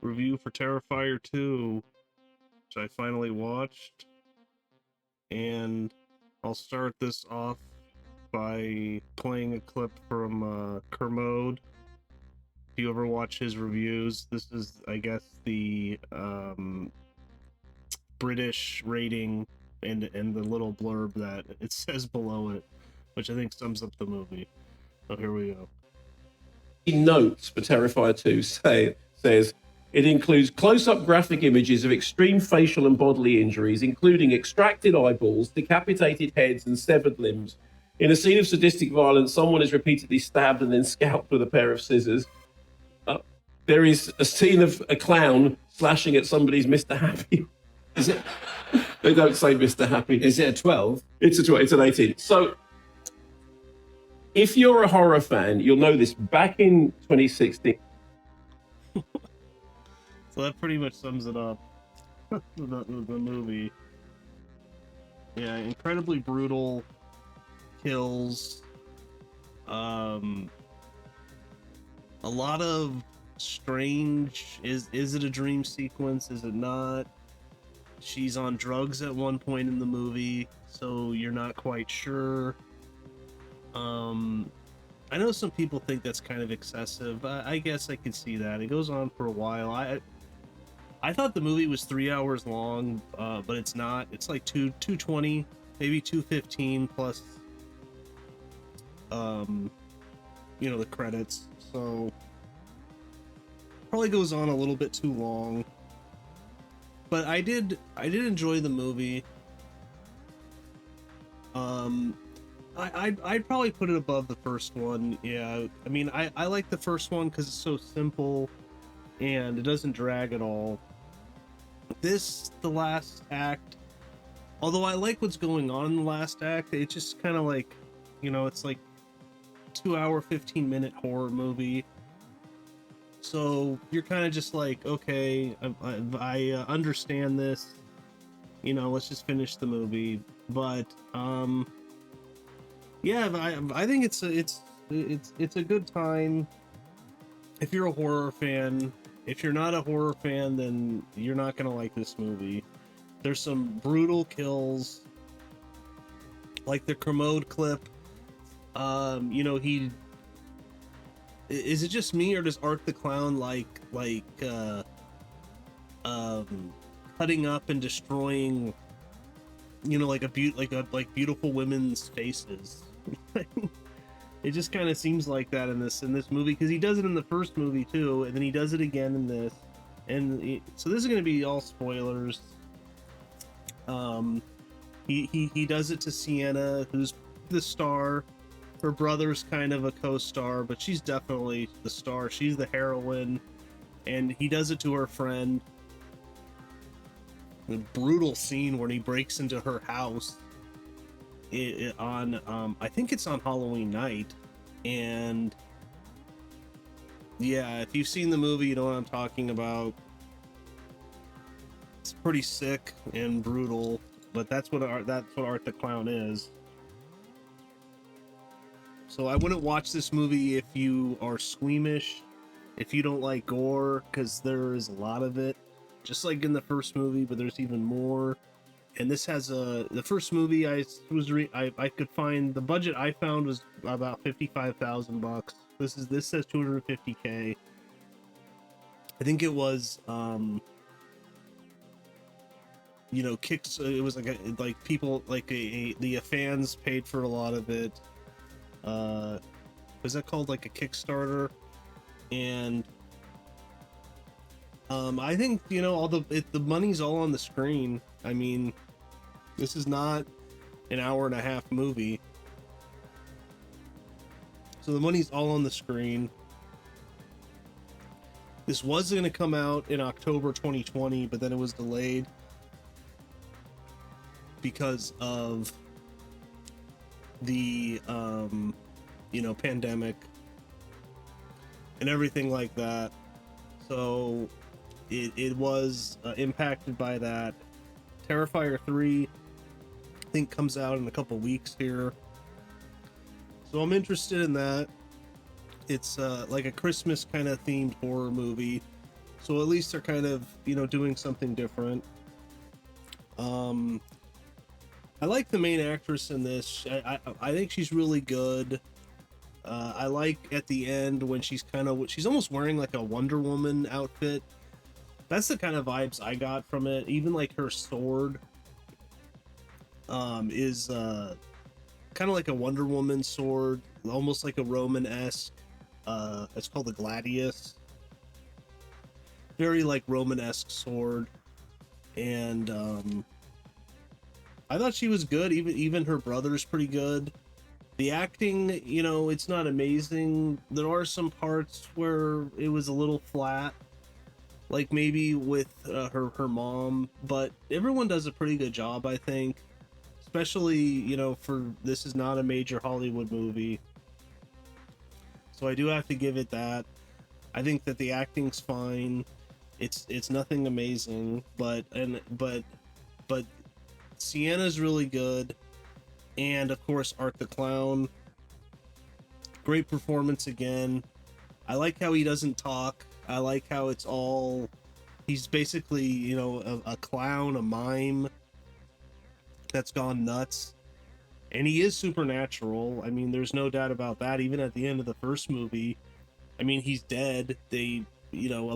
review for Terrifier 2, which I finally watched. And I'll start this off by playing a clip from Kermode. If you ever watch his reviews, this is, I guess, the British rating and the little blurb that it says below it, which I think sums up the movie. So here we go. Notes for Terrifier 2 says it includes close-up graphic images of extreme facial and bodily injuries, including extracted eyeballs, decapitated heads, and severed limbs. In a scene of sadistic violence, someone is repeatedly stabbed and then scalped with a pair of scissors. There is a scene of a clown slashing at somebody's Mr. Happy. Is it? They don't say Mr. Happy. Is it a 12? It's a 12. It's an 18. So, if you're a horror fan, you'll know this. Back in 2016. So that pretty much sums it up. the movie. Yeah, incredibly brutal kills. A lot of strange. Is it a dream sequence? Is it not? She's on drugs at one point in the movie, so you're not quite sure. I know some people think that's kind of excessive. I guess I can see that. It goes on for a while. I thought the movie was 3 hours long, but it's not. It's like 220, maybe 215 plus, the credits. So probably goes on a little bit too long. But I did enjoy the movie. I'd probably put it above the first one. Yeah, I mean, I like the first one because it's so simple and it doesn't drag at all. The last act, although I like what's going on in the last act, it's just kind of like, it's like 2 hour, 15-minute horror movie. So you're kind of just like, okay, I understand this, let's just finish the movie. But yeah, I think it's a good time if you're a horror fan. If you're not a horror fan, then you're not gonna like this movie. There's some brutal kills, like the Kermode clip. He. Is it just me, or does Art the Clown like cutting up and destroying, like beautiful women's faces? It just kind of seems like that in this movie, because he does it in the first movie too, and then he does it again in this, so this is going to be all spoilers. He does it to Sienna, who's the star. Her brother's kind of a co-star, but she's definitely the star. She's the heroine, and he does it to her friend. The brutal scene where he breaks into her house on I think it's on Halloween night, and yeah, if you've seen the movie, you know what I'm talking about. It's pretty sick and brutal, but that's what Art the Clown is. So I wouldn't watch this movie if you are squeamish, if you don't like gore, because there is a lot of it, just like in the first movie, but there's even more. And this has the first movie I could find, the budget I found was about $55,000. This says $250K. I think it was kicks. It was like people the fans paid for a lot of it. Was that called like a Kickstarter? And I think the money's all on the screen. I mean, this is not an hour and a half movie, so the money's all on the screen. This was going to come out in October 2020, but then it was delayed because of the pandemic and everything like that. So it was impacted by that. Terrifier 3 I think comes out in a couple weeks here, so I'm interested in that. It's like a Christmas kind of themed horror movie. So at least they're kind of, doing something different. Um, I like the main actress in this. I think she's really good. I like at the end when she's almost wearing like a Wonder Woman outfit. That's the kind of vibes I got from it. Even like her sword is kind of like a Wonder Woman sword, almost like a Roman-esque. It's called the Gladius. Very like Roman-esque sword. And I thought she was good. Even her brother's pretty good. The acting, it's not amazing. There are some parts where it was a little flat, like maybe with her mom, but everyone does a pretty good job, I think. Especially, for this is not a major Hollywood movie, so I do have to give it that. I think that the acting's fine. It's nothing amazing, but Sienna's really good, and of course Art the Clown. Great performance again. I like how he doesn't talk. I like how it's all he's basically, a clown, a mime that's gone nuts. And he is supernatural. I mean, there's no doubt about that. Even at the end of the first movie, I mean, he's dead. A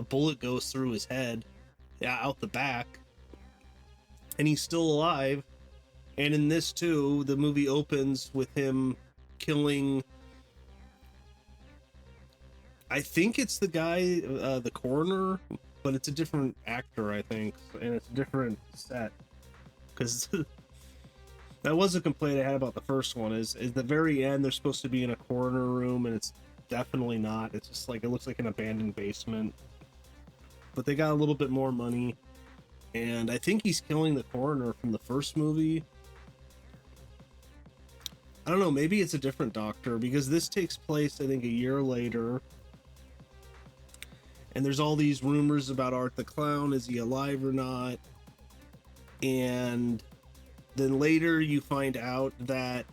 bullet goes through his head, out the back, and he's still alive. And in this too, the movie opens with him killing, I think it's the guy, the coroner, but it's a different actor, I think, and it's a different set. Because that was a complaint I had about the first one. Is the very end they're supposed to be in a coroner room, and it's definitely not. It's just like it looks like an abandoned basement. But they got a little bit more money, and I think he's killing the coroner from the first movie. I don't know, maybe it's a different doctor, because this takes place, I think, a year later. And there's all these rumors about Art the Clown. Is he alive or not? And then later you find out that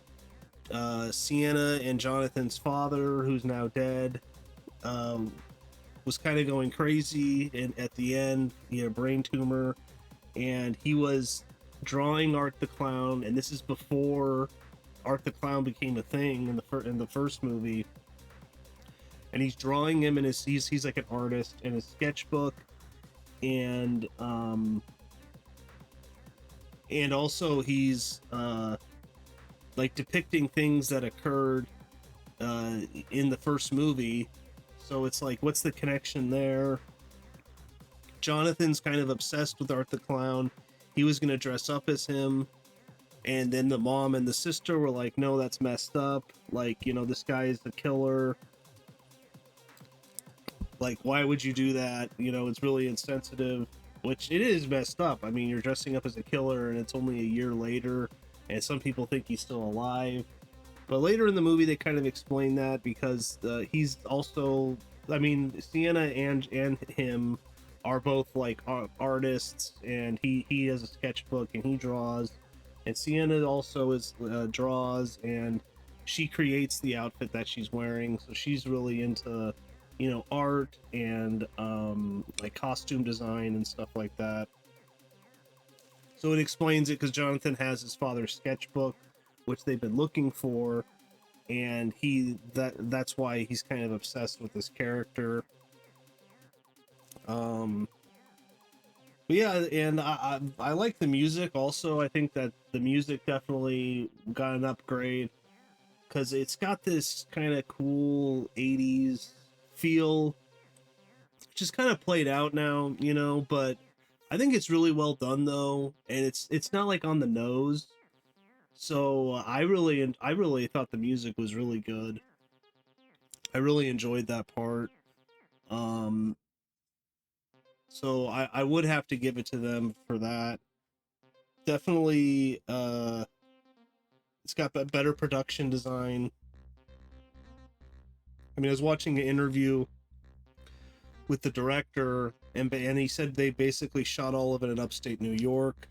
Sienna and Jonathan's father, who's now dead, was kind of going crazy. And at the end, he had a brain tumor. And he was drawing Art the Clown. And this is before Art the Clown became a thing in the first movie. And he's drawing him in he's like an artist in his sketchbook, and also he's like depicting things that occurred in the first movie. So it's like, what's the connection there? Jonathan's kind of obsessed with Art the Clown. He was going to dress up as him, and then the mom and the sister were like, no, that's messed up. Like, this guy is the killer. Like, why would you do that? It's really insensitive, which it is messed up. I mean, you're dressing up as a killer and it's only a year later, and some people think he's still alive. But later in the movie, they kind of explain that because he's also, I mean, Sienna and him are both like artists, and he has a sketchbook and he draws, and Sienna also draws, and she creates the outfit that she's wearing. So she's really into art and like costume design and stuff like that. So it explains it because Jonathan has his father's sketchbook, which they've been looking for, and that's why he's kind of obsessed with this character. But yeah, and I like the music also. I think that the music definitely got an upgrade because it's got this kind of cool 80s feel, which is kind of played out now, but I think it's really well done though, and it's not like on the nose. So I really thought the music was really good. I really enjoyed that part. So I would have to give it to them for that. Definitely it's got better production design. I mean, I was watching an interview with the director, and he said they basically shot all of it in upstate New York,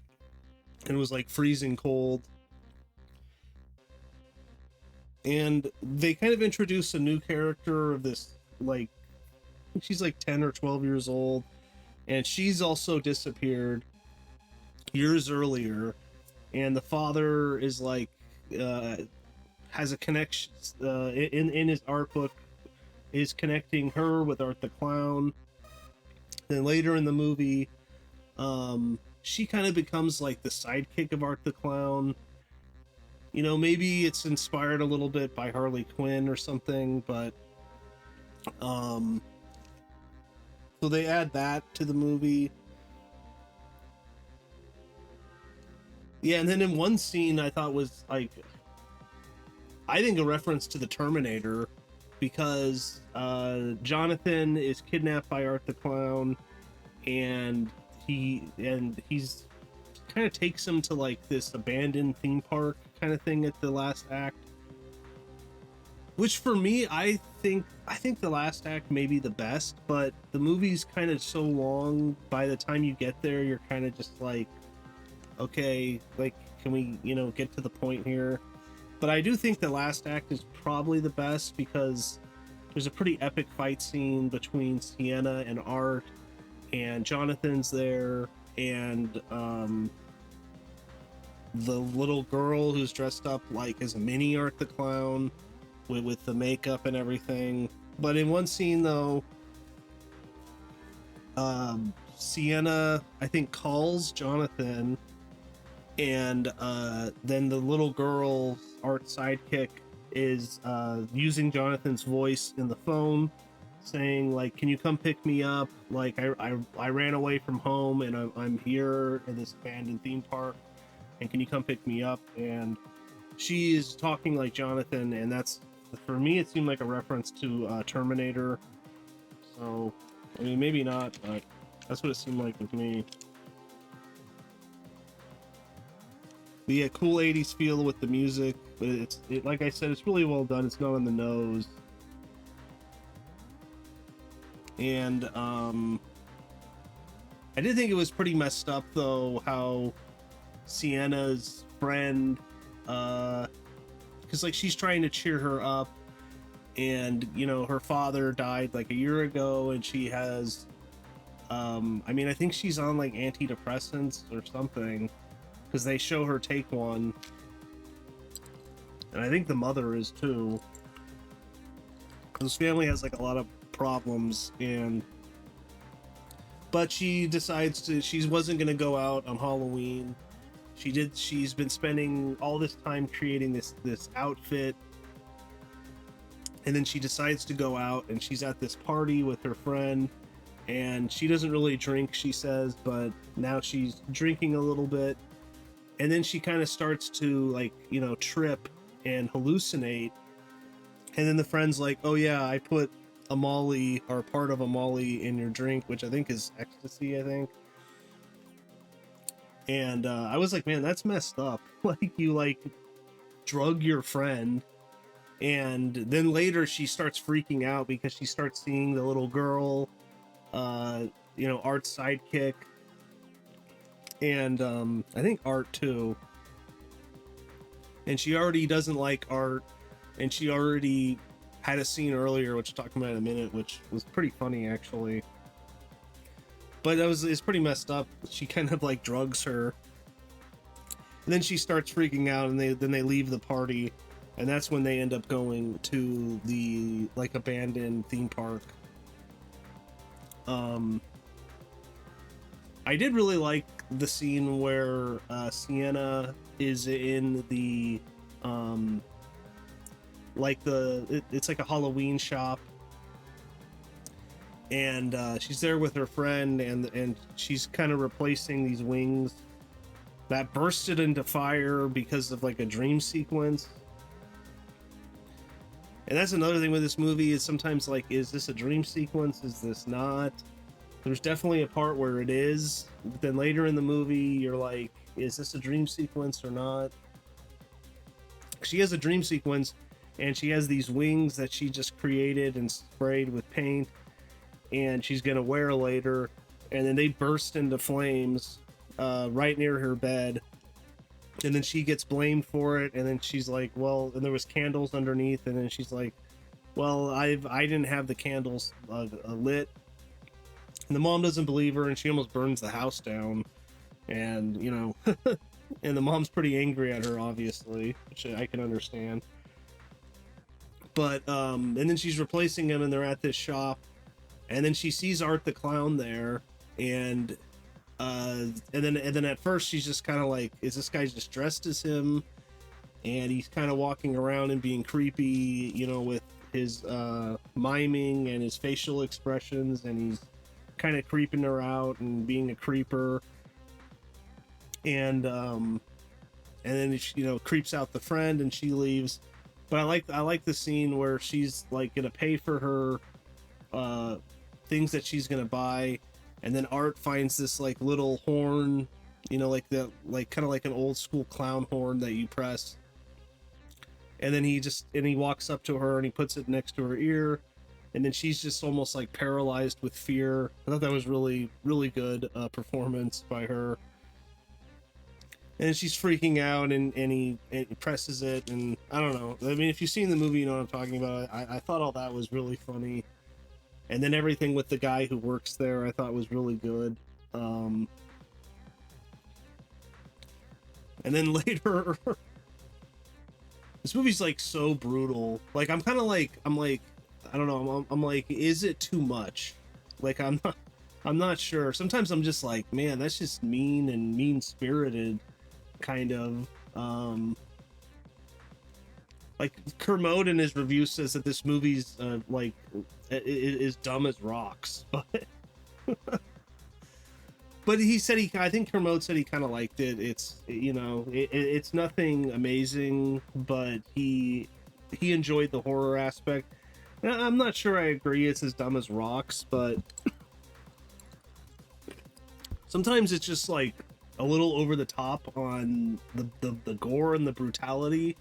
and it was like freezing cold. And they kind of introduced a new character of this, like, she's like 10 or 12 years old, and she's also disappeared years earlier, and the father is like has a connection in his art book, is connecting her with Art the Clown. Then later in the movie, she kind of becomes like the sidekick of Art the Clown. You know, maybe it's inspired a little bit by Harley Quinn or something, but so they add that to the movie. Yeah, and then in one scene I thought was like, I think a reference to the Terminator, because Jonathan is kidnapped by Art the Clown, and he's kind of takes him to like this abandoned theme park kind of thing at the last act. Which for me, I think the last act may be the best, but the movie's kind of so long. By the time you get there, you're kind of just like, okay, like, can we, get to the point here? But I do think the last act is probably the best, because there's a pretty epic fight scene between Sienna and Art, and Jonathan's there, and the little girl who's dressed up like as a mini Art the Clown with the makeup and everything. But in one scene though, Sienna, I think, calls Jonathan, and then the little girl, Art sidekick, is using Jonathan's voice in the phone, saying like, can you come pick me up, like I ran away from home and I'm here in this abandoned theme park, and can you come pick me up? And she is talking like Jonathan, and that's, for me, it seemed like a reference to Terminator. So I mean, maybe not, but that's what it seemed like with me. But yeah, cool 80s feel with the music, but it, like I said, it's really well done. It's not on the nose. And I did think it was pretty messed up though, how Sienna's friend, because like she's trying to cheer her up, and her father died like a year ago, and she has I mean, I think she's on like antidepressants or something, because they show her take one, and I think the mother is too. His family has like a lot of problems, but she decides she wasn't going to go out on Halloween. She's been spending all this time creating this outfit, and then she decides to go out, and she's at this party with her friend, and she doesn't really drink, she says, but now she's drinking a little bit, and then she kind of starts to like, trip and hallucinate, and then the friend's like, oh yeah, I put a molly, or part of a molly, in your drink, which I think is ecstasy, I think. And I was like, man, that's messed up. Like, you like drug your friend, and then later she starts freaking out because she starts seeing the little girl, Art's sidekick, and I think Art too. And she already doesn't like Art, and she already had a scene earlier, which I'll talk about in a minute, which was pretty funny actually. But it's pretty messed up. She kind of like drugs her, and then she starts freaking out, and then they leave the party, and that's when they end up going to the like abandoned theme park. I did really like the scene where Sienna is in the it's like a Halloween shop, and she's there with her friend, and she's kind of replacing these wings that bursted into fire because of like a dream sequence. And that's another thing with this movie, is sometimes like, is this a dream sequence, is this not? There's definitely a part where it is, but then later in the movie you're like, is this a dream sequence or not? She has a dream sequence, and she has these wings that she just created and sprayed with paint, and she's gonna wear later, and then they burst into flames right near her bed, and then she gets blamed for it, and then she's like, well, and there was candles underneath, and then she's like, well, I didn't have the candles lit, And the mom doesn't believe her, and she almost burns the house down. And and the mom's pretty angry at her, obviously, which I can understand. But and then she's replacing him, and they're at this shop, and then she sees Art the Clown there, and then at first she's just kind of like, is this guy just dressed as him? And he's kind of walking around and being creepy, with his miming and his facial expressions, and he's kind of creeping her out and being a creeper. And then she, creeps out the friend, and she leaves. But I like the scene where she's like gonna pay for her things that she's gonna buy, and then Art finds this like little horn, like kind of like an old school clown horn that you press. And then he walks up to her and he puts it next to her ear, and then she's just almost like paralyzed with fear. I thought that was really, really good performance by her. And she's freaking out, and he presses it, and I don't know. I mean, if you've seen the movie, you know what I'm talking about. I thought all that was really funny. And then everything with the guy who works there, I thought was really good. And then later, this movie's like so brutal. Like I'm like, I don't know. I'm like, is it too much? Like I'm not sure. Sometimes I'm just like, man, that's just mean and mean-spirited. Kind of like Kermode in his review says that this movie's like is dumb as rocks, but he said I think Kermode said he kind of liked it. It's it's nothing amazing, but he enjoyed the horror aspect. I'm not sure I agree it's as dumb as rocks, but sometimes it's just like a little over the top on the gore and the brutality,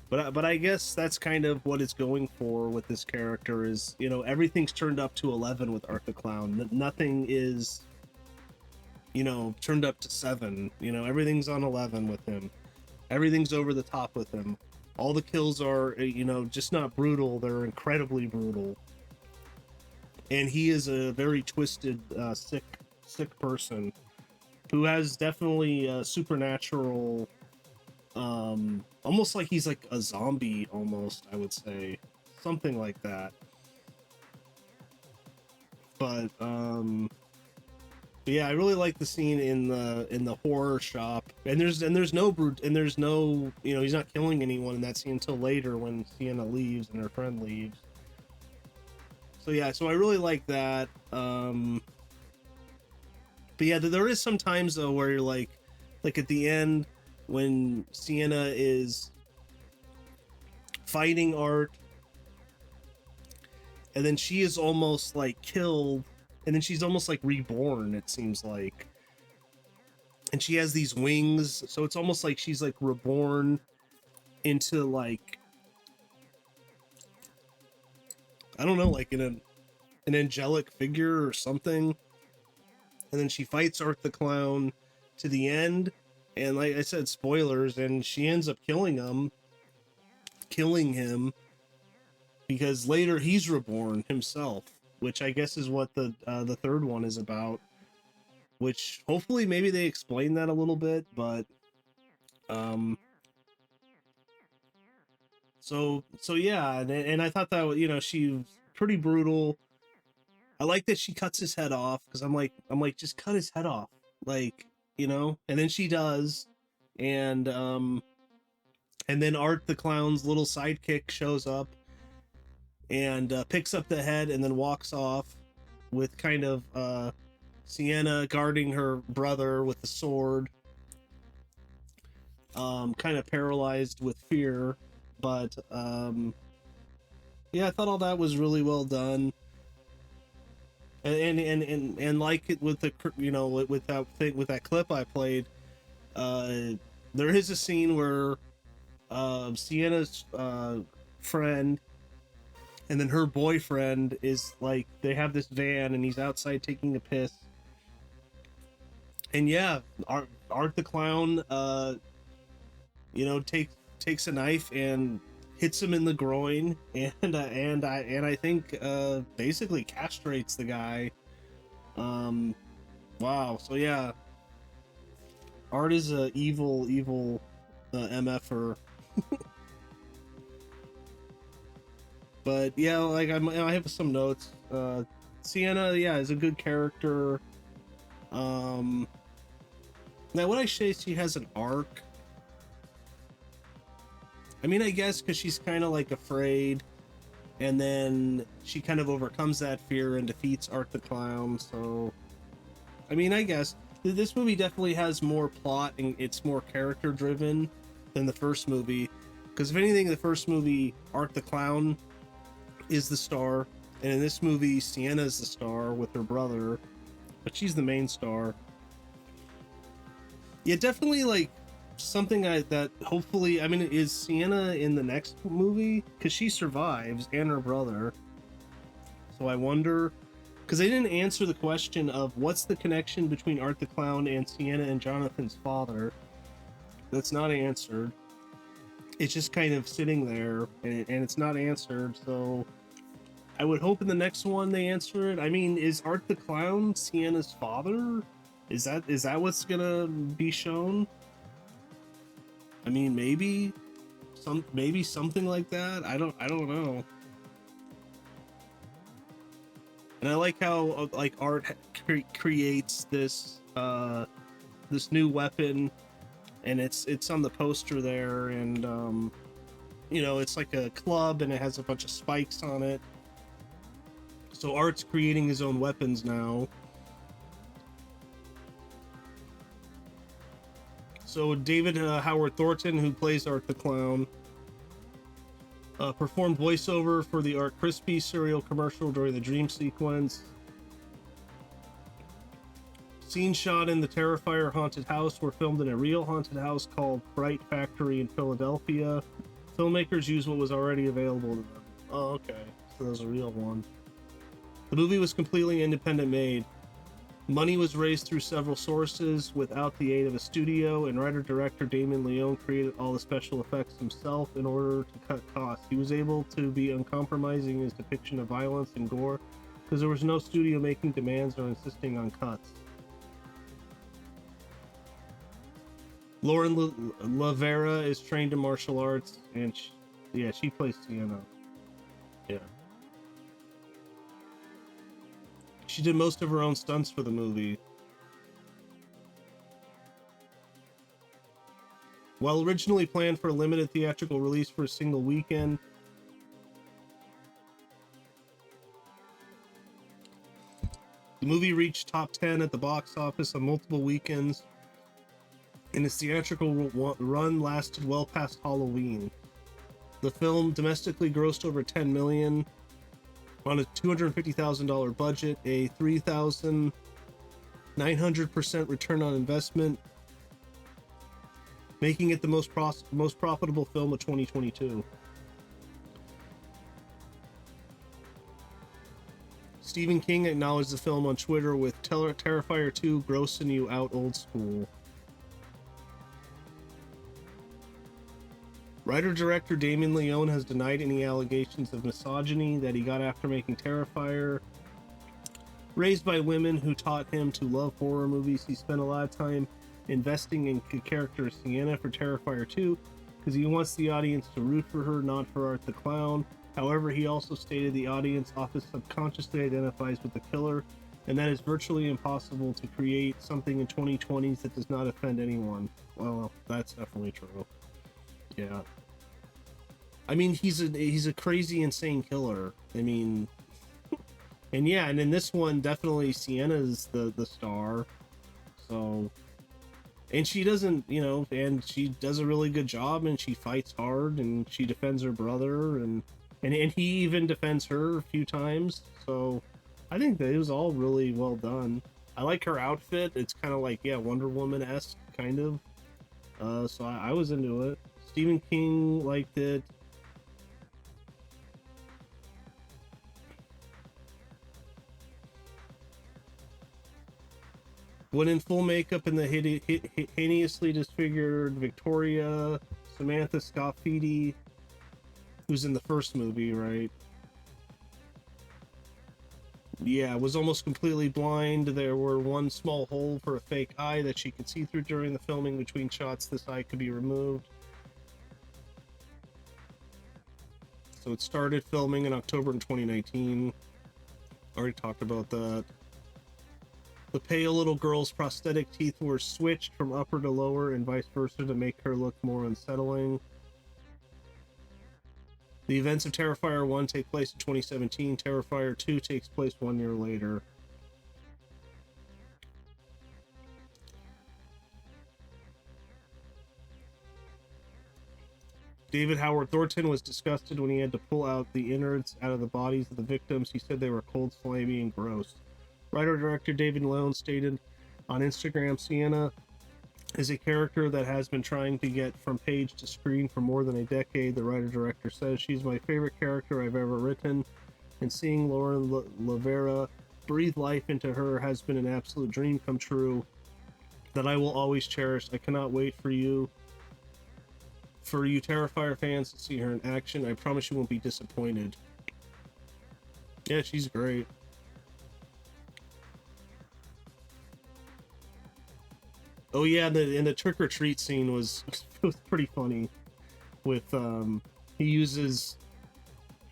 but I guess that's kind of what it's going for with this character. Is everything's turned up to 11 with Art the Clown. Nothing is turned up to 7. Everything's on 11 with him. Everything's over the top with him. All the kills are just not brutal, they're incredibly brutal. And he is a very twisted sick person who has definitely supernatural, almost like he's like a zombie, almost, I would say, something like that. But yeah, I really like the scene in the horror shop, and there's no brute, and there's no, he's not killing anyone in that scene until later when Sienna leaves and her friend leaves. So yeah, so I really like that. But yeah, there is some times though where you're like at the end when Sienna is fighting Art, and then she is almost like killed, and then she's almost like reborn, it seems like. And she has these wings, so it's almost like she's like reborn into like, I don't know, like an angelic figure or something. And then she fights Art the Clown to the end, and like I said, spoilers, and she ends up killing him because later he's reborn himself, which I guess is what the third one is about. Which hopefully maybe they explain that a little bit, but so yeah, and I thought that she was pretty brutal. I like that she cuts his head off, because I'm like just cut his head off, like, and then she does, and then Art the Clown's little sidekick shows up and picks up the head and then walks off with kind of Sienna guarding her brother with the sword, kind of paralyzed with fear. But yeah, I thought all that was really well done. And like it with the with that clip I played, there is a scene where Sienna's friend and then her boyfriend is like, they have this van and he's outside taking a piss, and yeah, Art the Clown takes a knife and hits him in the groin, and I think basically castrates the guy, Um, wow. So yeah, Art is a evil MFer. But yeah, like I have some notes. Sienna, yeah, is a good character. Um, Now would I say she has an arc? I mean, I guess because she's kind of like afraid, and then she kind of overcomes that fear and defeats Art the Clown. So, I mean, I guess this movie definitely has more plot and it's more character driven than the first movie. Because if anything, the first movie, Art the Clown is the star, and in this movie, Sienna is the star with her brother, but she's the main star. Yeah, definitely like something that hopefully, I mean, is Sienna in the next movie? Because she survives and her brother. So I wonder, because they didn't answer the question of what's the connection between Art the Clown and Sienna and Jonathan's father. That's not answered. It's just kind of sitting there, and it's not answered. So I would hope in the next one they answer it. I mean, is Art the Clown Sienna's father? Is that what's gonna be shown? I mean, maybe something like that. I don't know. And I like how like Art creates this new weapon, and it's on the poster there, and it's like a club, and it has a bunch of spikes on it. So Art's creating his own weapons now. So David Howard Thornton, who plays Art the Clown, performed voiceover for the Art Crispy cereal commercial during the dream sequence. Scenes shot in the Terrifier haunted house were filmed in a real haunted house called Fright Factory in Philadelphia. Filmmakers used what was already available to them. Oh, okay. So there's a real one. The movie was completely independent made. Money was raised through several sources without the aid of a studio, and writer-director Damien Leone created all the special effects himself in order to cut costs. He was able to be uncompromising in his depiction of violence and gore because there was no studio making demands or insisting on cuts. Lauren Lavera is trained in martial arts, and she plays Sienna. Yeah. She did most of her own stunts for the movie. While originally planned for a limited theatrical release for a single weekend, the movie reached top 10 at the box office on multiple weekends, and its theatrical run lasted well past Halloween. The film domestically grossed over $10 million on a $250,000 budget, a 3,900% return on investment, making it the most profitable film of 2022. Stephen King acknowledged the film on Twitter with Terrifier 2 grossing you out old school. Writer-director Damien Leone has denied any allegations of misogyny that he got after making Terrifier. Raised by women who taught him to love horror movies, he spent a lot of time investing in the character Sienna for Terrifier 2 because he wants the audience to root for her, not for Art the Clown. However, he also stated the audience often subconsciously identifies with the killer, and that it's virtually impossible to create something in 2020s that does not offend anyone. Well, that's definitely true. Yeah. I mean, he's a crazy, insane killer. I mean, and yeah, and in this one, definitely Sienna's the star. So, and she doesn't, and she does a really good job, and she fights hard, and she defends her brother, and he even defends her a few times. So, I think that it was all really well done. I like her outfit. It's kind of like, yeah, Wonder Woman-esque, kind of. So I was into it. Stephen King liked it. When in full makeup in the hideously disfigured Victoria, Samantha Scafidi, who's in the first movie, right? Yeah, was almost completely blind. There were one small hole for a fake eye that she could see through during the filming. Between shots, this eye could be removed. So it started filming in October in 2019. Already talked about that. The pale little girl's prosthetic teeth were switched from upper to lower and vice versa to make her look more unsettling. The events of Terrifier 1 take place in 2017. Terrifier 2 takes place 1 year later. David Howard Thornton was disgusted when he had to pull out the innards out of the bodies of the victims. He said they were cold, slimy, and gross. Writer-director David Leone stated on Instagram, Sienna is a character that has been trying to get from page to screen for more than a decade. The writer-director says she's my favorite character I've ever written, and seeing Lauren Lavera breathe life into her has been an absolute dream come true that I will always cherish. I cannot wait for you Terrifier fans to see her in action. I promise you won't be disappointed. Yeah, she's great. Oh yeah, and the trick or treat scene was pretty funny. With he uses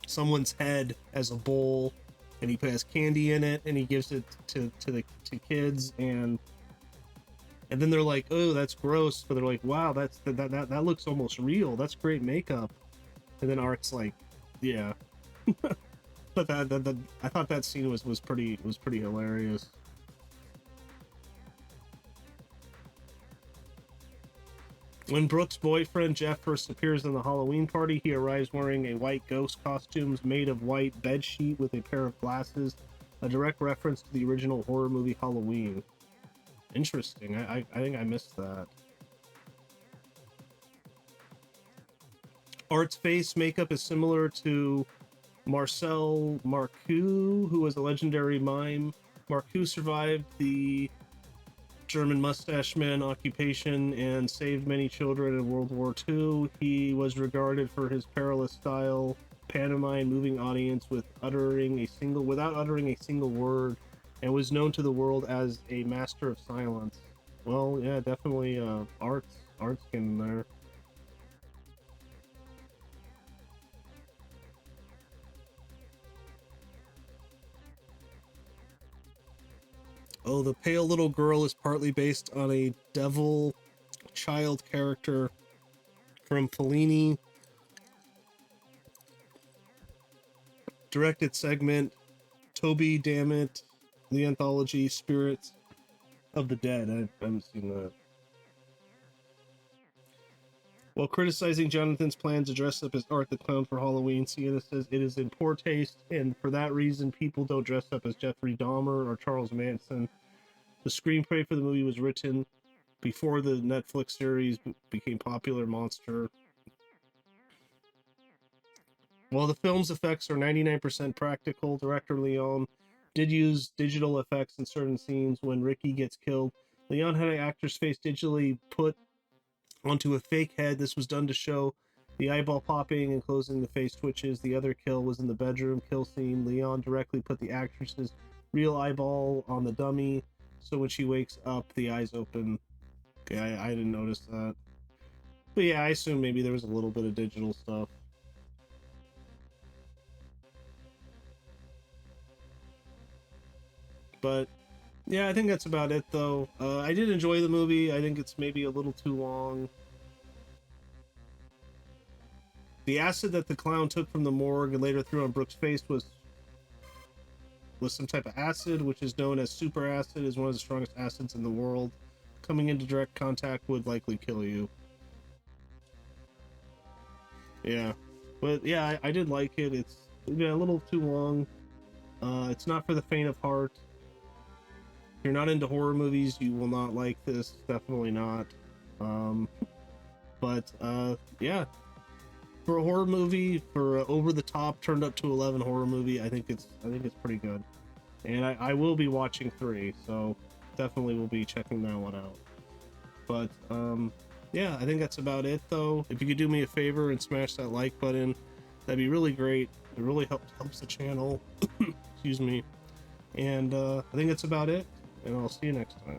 someone's head as a bowl, and he has candy in it, and he gives it to kids, and then they're like, "Oh, that's gross," but they're like, "Wow, that looks almost real. That's great makeup." And then Art's like, "Yeah," but I thought that scene was pretty hilarious. When Brooke's boyfriend Jeff first appears in the Halloween party, he arrives wearing a white ghost costume made of white bedsheet with a pair of glasses, a direct reference to the original horror movie Halloween. Interesting. I think I missed that. Art's face makeup is similar to Marcel Marcoux, who was a legendary mime. Marcoux survived the German mustache man occupation and saved many children in World War II. He was regarded for his perilous style, pantomime, moving audience without uttering a single word, and was known to the world as a master of silence. Well, yeah, definitely Art's getting there. Oh, the pale little girl is partly based on a devil child character from Fellini. Directed segment, Toby Dammit, the anthology Spirits of the Dead. I haven't seen that. While criticizing Jonathan's plans to dress up as Art the Clown for Halloween, Sienna says it is in poor taste, and for that reason, people don't dress up as Jeffrey Dahmer or Charles Manson. The screenplay for the movie was written before the Netflix series became popular. Monster. While the film's effects are 99% practical, director Leon did use digital effects in certain scenes. When Ricky gets killed, Leon had an actor's face digitally put onto a fake head. This was done to show the eyeball popping and closing the face twitches. The other kill was in the bedroom kill scene. Leon directly put the actress's real eyeball on the dummy, so when she wakes up, the eyes open. Okay, I didn't notice that. But yeah, I assume maybe there was a little bit of digital stuff. But yeah, I think that's about it, though. I did enjoy the movie. I think it's maybe a little too long. The acid that the clown took from the morgue and later threw on Brooke's face was some type of acid, which is known as super acid, is one of the strongest acids in the world. Coming into direct contact would likely kill you. Yeah, but yeah, I did like it. It's a little too long. It's not for the faint of heart. If you're not into horror movies, you will not like this. Definitely not. But yeah, for a horror movie, for a over the top turned up to 11 horror movie, I think it's pretty good. And I will be watching 3, so definitely will be checking that one out. But yeah, I think that's about it, though. If you could do me a favor and smash that like button, that'd be really great. It really helps the channel. Excuse me. And I think that's about it, and I'll see you next time.